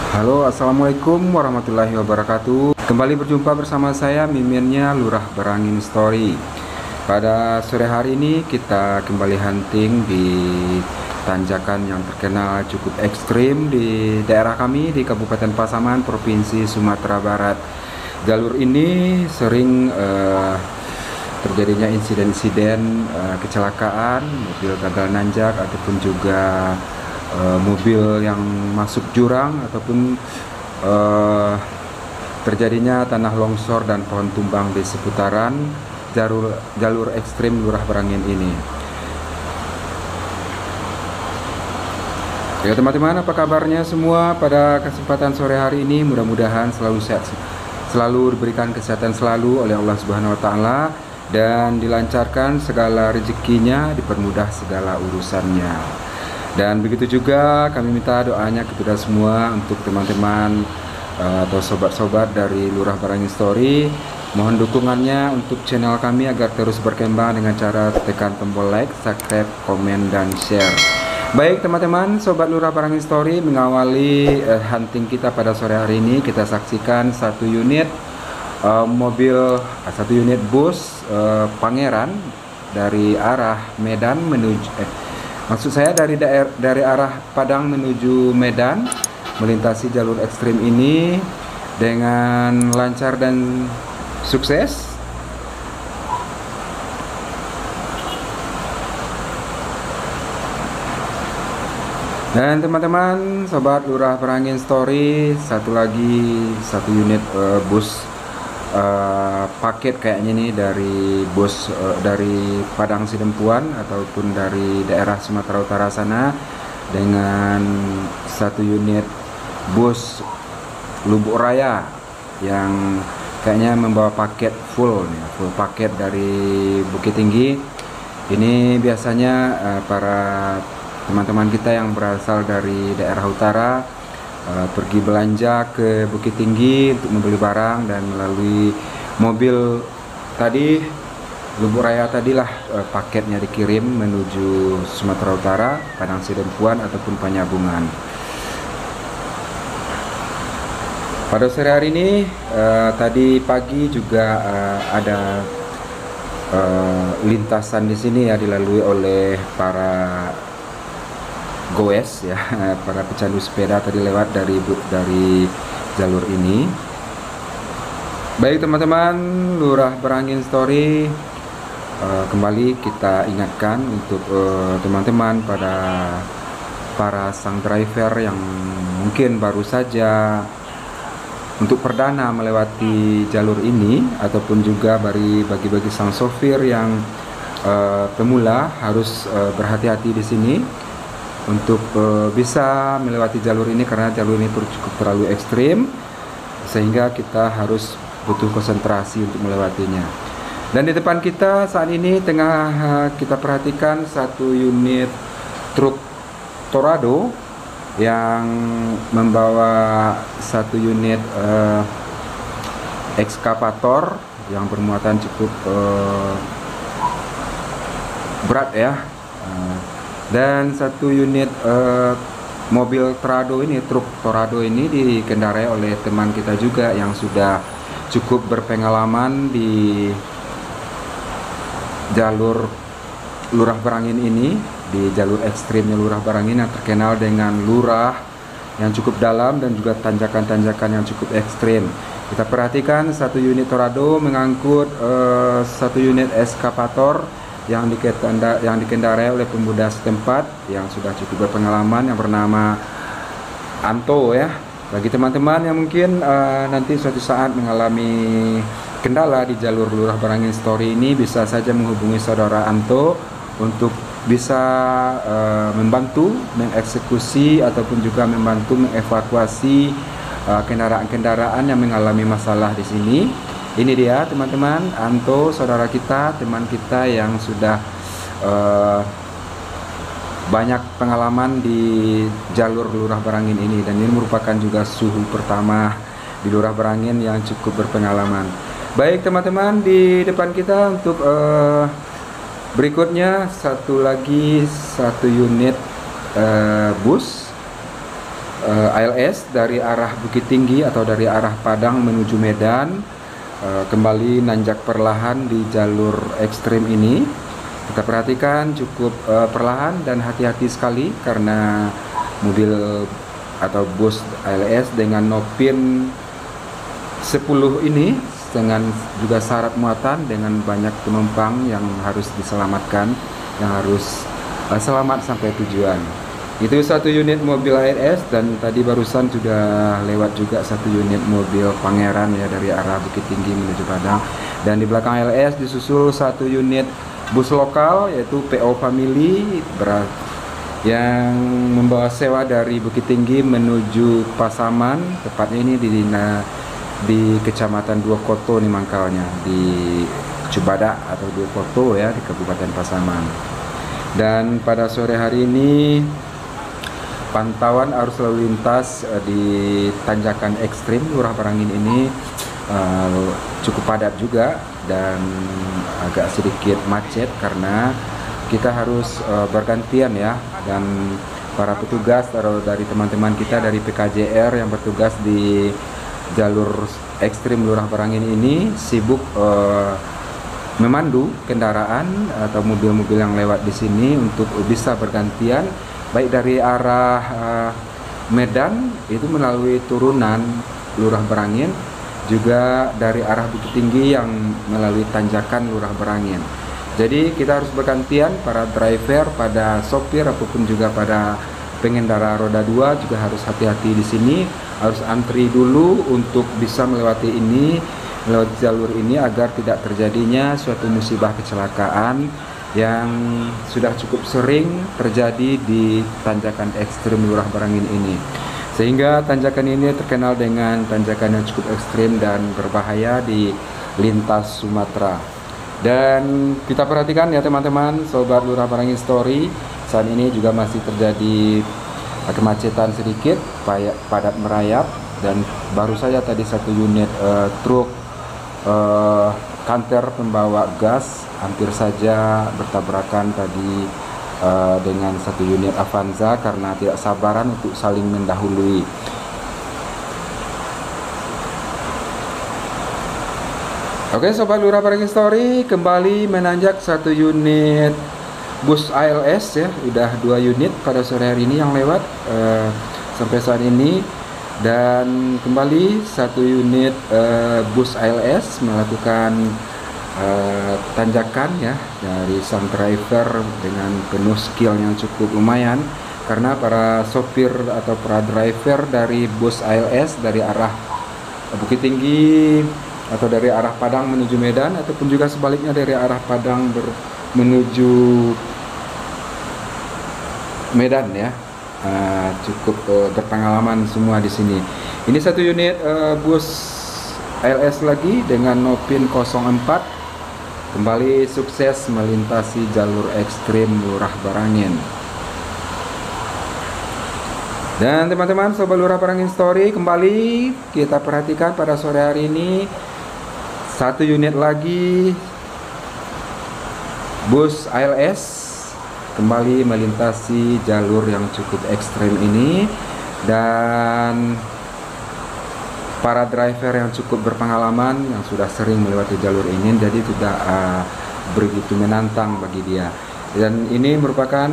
Halo, assalamualaikum warahmatullahi wabarakatuh. Kembali berjumpa bersama saya Miminnya Lurah Berangin Story. Pada sore hari ini kita kembali hunting di tanjakan yang terkenal cukup ekstrim di daerah kami di Kabupaten Pasaman, Provinsi Sumatera Barat. Jalur ini sering terjadinya insiden-insiden kecelakaan, mobil gagal nanjak ataupun juga mobil yang masuk jurang ataupun terjadinya tanah longsor dan pohon tumbang di seputaran jalur ekstrim Lurah Berangin ini. Ya teman-teman, apa kabarnya semua pada kesempatan sore hari ini? Mudah-mudahan selalu sehat, selalu diberikan kesehatan selalu oleh Allah Subhanahu wa taala dan dilancarkan segala rezekinya, dipermudah segala urusannya. Dan begitu juga kami minta doanya kepada semua untuk teman-teman atau sobat-sobat dari Lurah Berangin Story. Mohon dukungannya untuk channel kami agar terus berkembang dengan cara tekan tombol like, subscribe, komen, dan share. Baik teman-teman, sobat Lurah Berangin Story, mengawali hunting kita pada sore hari ini, kita saksikan satu unit satu unit bus Pangeran dari arah Medan menuju maksud saya dari arah Padang menuju Medan, melintasi jalur ekstrim ini dengan lancar dan sukses. Dan teman-teman, sobat Lurah Berangin Story, satu unit bus paket kayaknya nih dari bus dari Padang Sidempuan ataupun dari daerah Sumatera Utara sana, dengan satu unit bus Lubuk Raya yang kayaknya membawa paket full paket dari Bukit Tinggi. Ini biasanya para teman-teman kita yang berasal dari daerah utara pergi belanja ke Bukit Tinggi untuk membeli barang, dan melalui mobil tadi Lubuk Raya tadilah paketnya dikirim menuju Sumatera Utara, Padang Sidempuan ataupun Panyabungan. Pada sore hari ini tadi pagi juga ada lintasan di sini ya, dilalui oleh para goes ya, para pecandu sepeda tadi lewat dari jalur ini. Baik teman-teman, Lurah Berangin Story, kembali kita ingatkan untuk teman-teman para sang driver yang mungkin baru saja untuk perdana melewati jalur ini, ataupun juga bagi sang sopir yang pemula harus berhati-hati di sini untuk bisa melewati jalur ini, karena jalur ini cukup terlalu ekstrim sehingga kita harus butuh konsentrasi untuk melewatinya. Dan di depan kita saat ini tengah kita perhatikan satu unit truk Torado yang membawa satu unit ekskavator yang bermuatan cukup berat ya. Dan satu unit mobil Torado ini, truk Torado ini dikendarai oleh teman kita juga yang sudah cukup berpengalaman di jalur Lurah Berangin ini, di jalur ekstrimnya Lurah Berangin yang terkenal dengan lurah yang cukup dalam dan juga tanjakan-tanjakan yang cukup ekstrim. Kita perhatikan satu unit Torado mengangkut satu unit eskavator yang dikendarai oleh pemuda setempat yang sudah cukup berpengalaman yang bernama Anto ya. Bagi teman-teman yang mungkin nanti suatu saat mengalami kendala di jalur Lurah Berangin Story ini, bisa saja menghubungi saudara Anto untuk bisa membantu mengeksekusi ataupun juga membantu mengevakuasi kendaraan-kendaraan yang mengalami masalah di sini. Ini dia teman-teman, Anto, saudara kita, teman kita yang sudah banyak pengalaman di jalur Lurah Berangin ini, dan ini merupakan juga suhu pertama di Lurah Berangin yang cukup berpengalaman. Baik teman-teman, di depan kita untuk berikutnya satu unit bus ALS dari arah Bukit Tinggi atau dari arah Padang menuju Medan, kembali nanjak perlahan di jalur ekstrim ini. Kita perhatikan cukup perlahan dan hati-hati sekali karena mobil atau bus ALS dengan nopin 10 ini dengan juga syarat muatan dengan banyak penumpang yang harus diselamatkan, yang harus selamat sampai tujuan. Itu satu unit mobil ALS, dan tadi barusan sudah lewat juga satu unit mobil Pangeran ya dari arah Bukit Tinggi menuju Padang. Dan di belakang ALS disusul satu unit bus lokal yaitu PO Family yang membawa sewa dari Bukit Tinggi menuju Pasaman, tepatnya ini di Kecamatan Duokoto nih mangkalnya, di Cibadak atau Duokoto ya, di Kabupaten Pasaman. Dan pada sore hari ini pantauan arus lalu lintas di tanjakan ekstrim Lurah Barangin ini cukup padat juga dan agak sedikit macet karena kita harus bergantian ya, dan para petugas atau dari teman-teman kita dari PKJR yang bertugas di jalur ekstrim Lurah Barangin ini sibuk memandu kendaraan atau mobil-mobil yang lewat di sini untuk bisa bergantian, baik dari arah Medan itu melalui turunan Lurah Barangin, juga dari arah Bukit Tinggi yang melalui tanjakan Lurah Barangin. Jadi kita harus bergantian, para driver, pada sopir ataupun juga pada pengendara roda 2 juga harus hati-hati di sini, harus antri dulu untuk bisa melewati jalur ini agar tidak terjadinya suatu musibah kecelakaan yang sudah cukup sering terjadi di tanjakan ekstrim Lurah Barangin ini. Sehingga tanjakan ini terkenal dengan tanjakan yang cukup ekstrim dan berbahaya di lintas Sumatera. Dan kita perhatikan ya teman-teman, sobat Lurah Barangin Story, saat ini juga masih terjadi kemacetan sedikit, padat merayap, dan baru saja tadi satu unit truk kanter pembawa gas hampir saja bertabrakan tadi dengan satu unit Avanza karena tidak sabaran untuk saling mendahului. Oke sobat Lurah Barangin Story, kembali menanjak satu unit bus ALS ya, udah 2 unit pada sore hari ini yang lewat sampai saat ini. Dan kembali satu unit bus ALS melakukan tanjakan ya dari sang driver dengan penuh skill yang cukup lumayan, karena para sopir atau para driver dari bus ALS dari arah Bukit Tinggi atau dari arah Padang menuju Medan, ataupun juga sebaliknya dari arah Padang menuju Medan ya, cukup berpengalaman semua di sini. Ini satu unit bus ALS lagi dengan nopin 04 kembali sukses melintasi jalur ekstrim Lurah Barangin. Dan teman-teman sobat Lurah Barangin Story, kembali kita perhatikan pada sore hari ini satu unit lagi bus ALS kembali melintasi jalur yang cukup ekstrim ini, dan para driver yang cukup berpengalaman yang sudah sering melewati jalur ini, jadi tidak begitu menantang bagi dia. Dan ini merupakan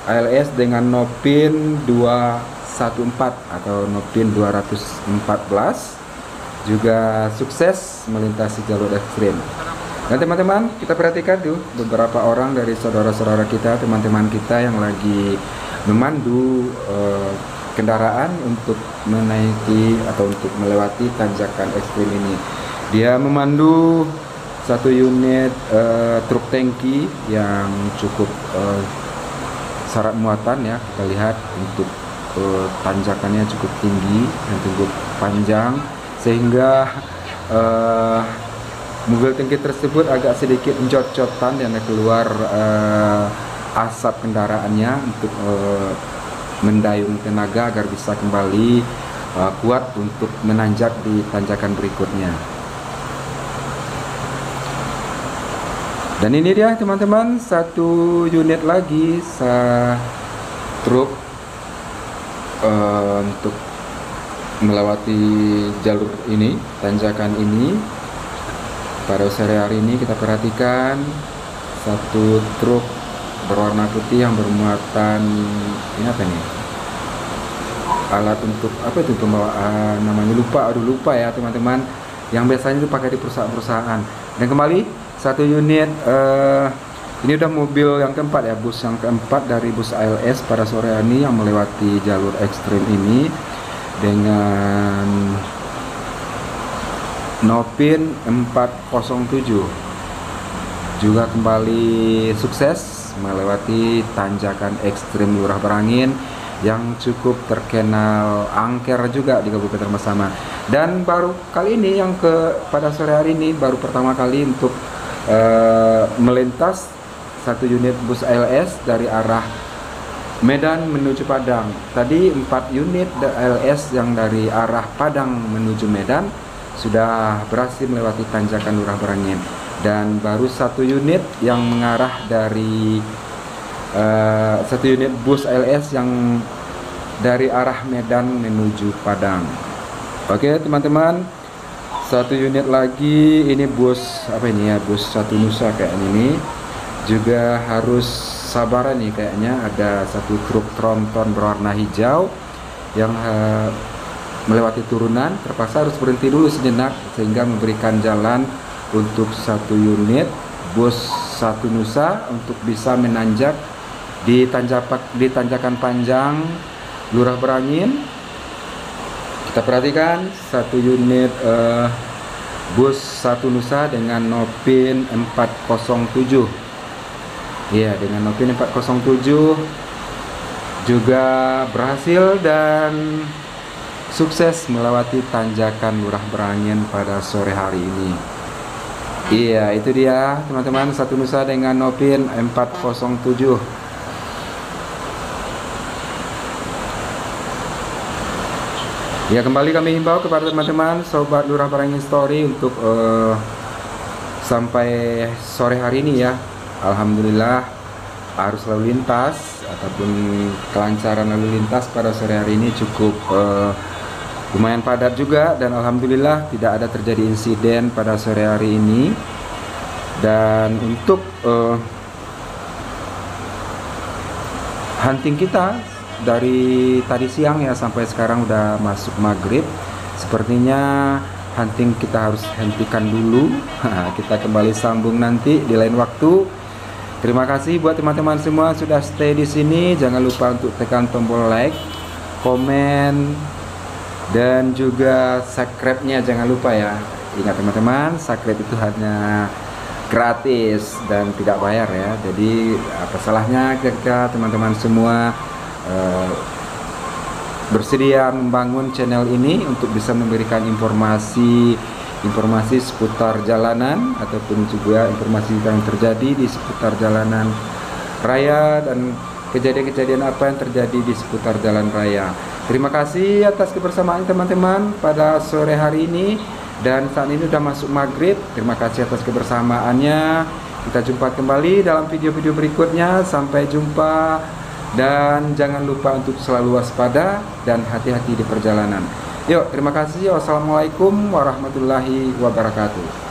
ALS dengan nopin 214 atau nopin 214 juga sukses melintasi jalur ekstrim. Dan teman-teman, kita perhatikan tuh beberapa orang dari saudara-saudara kita, teman-teman kita yang lagi memandu kendaraan untuk menaiki atau untuk melewati tanjakan ekstrim ini. Dia memandu satu unit truk tangki yang cukup syarat muatan ya. Kita lihat untuk tanjakannya cukup tinggi dan cukup panjang, sehingga mobil tangki tersebut agak sedikit mencot-cotan dan keluar asap kendaraannya untuk mendayung tenaga agar bisa kembali kuat untuk menanjak di tanjakan berikutnya. Dan ini dia teman-teman, satu unit lagi truk untuk melewati jalur ini, tanjakan ini. Pada sore hari ini kita perhatikan satu truk berwarna putih yang bermuatan ini apa nih? Alat untuk apa itu pembawaan, namanya lupa ya teman-teman, yang biasanya itu pakai di perusahaan-perusahaan. Dan kembali satu unit ini udah mobil yang keempat ya, bus yang keempat dari bus ALS pada sore hari ini yang melewati jalur ekstrim ini dengan Nopin 407. Juga kembali sukses melewati tanjakan ekstrim Lurah Berangin yang cukup terkenal angker juga di Kabupaten Masama. Dan baru kali ini yang pada sore hari ini baru pertama kali untuk melintas satu unit bus ALS dari arah Medan menuju Padang. Tadi 4 unit ALS yang dari arah Padang menuju Medan sudah berhasil melewati tanjakan Lurah Berangin, dan baru satu unit yang mengarah dari satu unit bus ALS yang dari arah Medan menuju Padang. Oke teman-teman, satu unit lagi ini bus apa ini ya, bus Satu Nusa kayak ini juga harus sabar nih, kayaknya ada satu truk tronton berwarna hijau yang melewati turunan, terpaksa harus berhenti dulu sejenak sehingga memberikan jalan untuk satu unit bus Satu Nusa untuk bisa menanjak di tanjakan panjang Lurah Berangin. Kita perhatikan satu unit bus Satu Nusa dengan Nopin 407. Ya, dengan Nopin 407 juga berhasil dan sukses melewati tanjakan Lurah Berangin pada sore hari ini. Iya, itu dia teman-teman, Satu Nusa dengan Nopin 407. Ya, kembali kami himbau kepada teman-teman sobat Lurah Berangin Story untuk sampai sore hari ini ya, alhamdulillah arus lalu lintas ataupun kelancaran lalu lintas pada sore hari ini cukup lumayan padat juga, dan alhamdulillah tidak ada terjadi insiden pada sore hari ini. Dan untuk hunting kita dari tadi siang ya sampai sekarang udah masuk maghrib, sepertinya hunting kita harus hentikan dulu. Kita kembali sambung nanti di lain waktu. Terima kasih buat teman-teman semua sudah stay di sini. Jangan lupa untuk tekan tombol like, komen, dan juga subscribe-nya jangan lupa ya. Ingat teman-teman, subscribe itu hanya gratis dan tidak bayar ya. Jadi apa salahnya ketika teman-teman semua bersedia membangun channel ini untuk bisa memberikan informasi seputar jalanan ataupun juga informasi yang terjadi di seputar jalanan raya dan kejadian-kejadian apa yang terjadi di seputar jalan raya. Terima kasih atas kebersamaan teman-teman pada sore hari ini, dan saat ini sudah masuk maghrib. Terima kasih atas kebersamaannya. Kita jumpa kembali dalam video-video berikutnya. Sampai jumpa, dan jangan lupa untuk selalu waspada dan hati-hati di perjalanan. Yuk, terima kasih. Wassalamualaikum warahmatullahi wabarakatuh.